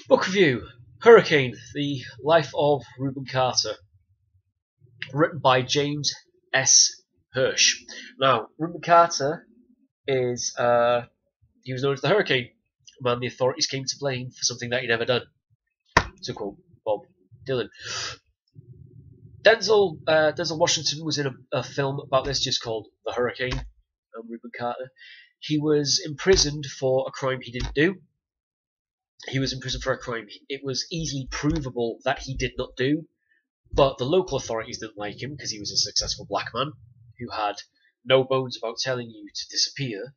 Book review: Hurricane: The Life of Reuben Carter, written by James S. Hirsch. Now, Reuben Carter is he was known as the Hurricane, a man the authorities came to blame for something that he'd never done. To quote Bob Dylan. Denzel Washington was in a film about this just called The Hurricane. Reuben Carter. He was imprisoned for a crime he didn't do. He was in prison for a crime it was easily provable that he did not do, but the local authorities didn't like him because he was a successful black man who had no bones about telling you to disappear.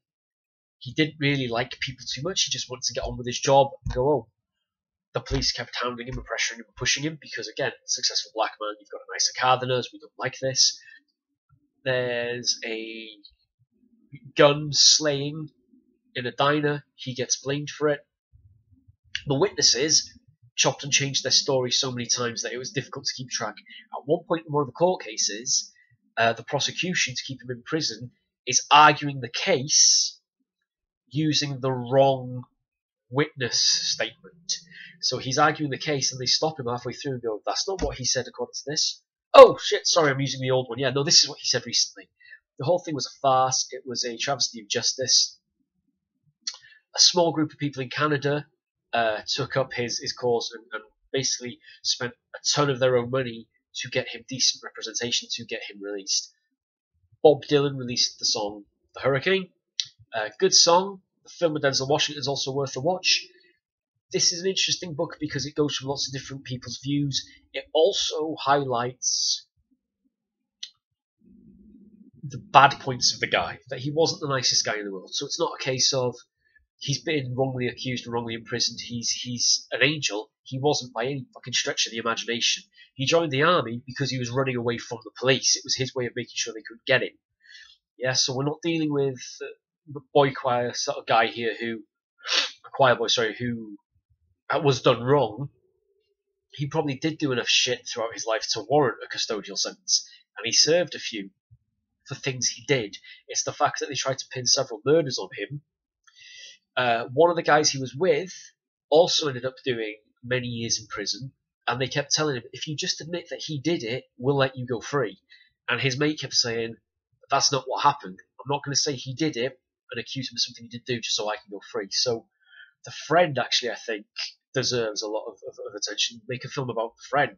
He didn't really like people too much. He just wanted to get on with his job and go home. The police kept hounding him and pressuring him and pushing him because, again, successful black man, you've got a nicer car than us, we don't like this. There's a gun slaying in a diner. He gets blamed for it. The witnesses chopped and changed their story so many times that it was difficult to keep track. At one point in one of the court cases, the prosecution, to keep him in prison, is arguing the case using the wrong witness statement. So he's arguing the case and they stop him halfway through and go, that's not what he said according to this. Oh shit, sorry, I'm using the old one. Yeah, no, this is what he said recently. The whole thing was a farce. It was a travesty of justice. A small group of people in Canada took up his cause and basically spent a ton of their own money to get him decent representation, to get him released. Bob Dylan released the song The Hurricane. Good song. The film with Denzel Washington is also worth a watch. This is an interesting book because it goes from lots of different people's views. It also highlights the bad points of the guy, that he wasn't the nicest guy in the world. So it's not a case of he's been wrongly accused and wrongly imprisoned, he's an angel. He wasn't by any fucking stretch of the imagination. He joined the army because he was running away from the police. It was his way of making sure they couldn't get him. Yeah, so we're not dealing with the boy choir sort of guy here who was done wrong. He probably did do enough shit throughout his life to warrant a custodial sentence, and he served a few for things he did. It's the fact that they tried to pin several murders on him. One of the guys he was with also ended up doing many years in prison, and they kept telling him, if you just admit that he did it, we'll let you go free. And his mate kept saying, that's not what happened. I'm not going to say he did it and accuse him of something he did do just so I can go free. So the friend actually, I think, deserves a lot of attention. Make a film about the friend,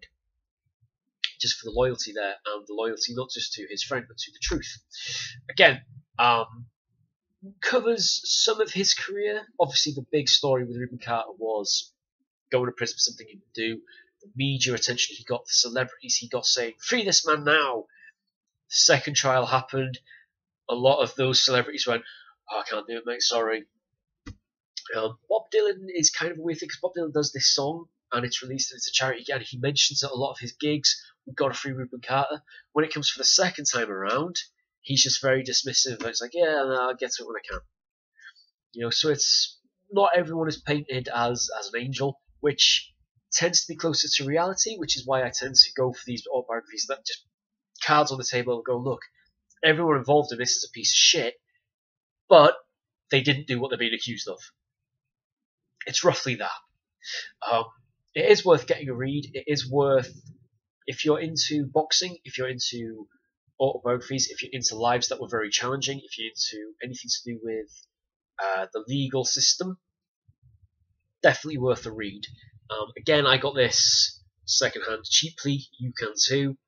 just for the loyalty there, and the loyalty not just to his friend but to the truth. Again, covers some of his career. Obviously, the big story with Reuben Carter was going to prison for something he didn't do. The media attention he got, the celebrities he got saying, free this man now. The second trial happened. A lot of those celebrities went, oh, I can't do it, mate, sorry. Bob Dylan is kind of a weird thing, because Bob Dylan does this song, and it's released, and it's a charity, and he mentions at a lot of his gigs, we've got to free Reuben Carter. When it comes for the second time around, he's just very dismissive. It's like, yeah, no, I'll get to it when I can. You know, so it's not everyone is painted as an angel, which tends to be closer to reality, which is why I tend to go for these autobiographies that just cards on the table and go, look, everyone involved in this is a piece of shit, but they didn't do what they're being accused of. It's roughly that. It is worth getting a read. It is worth, if you're into boxing, if you're into autobiographies, if you're into lives that were very challenging, if you're into anything to do with the legal system, definitely worth a read. Again, I got this secondhand cheaply. You can too.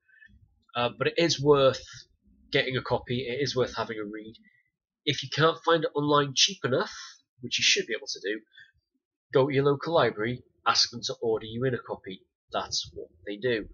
But it is worth getting a copy. It is worth having a read. If you can't find it online cheap enough, which you should be able to do, go to your local library, ask them to order you in a copy. That's what they do.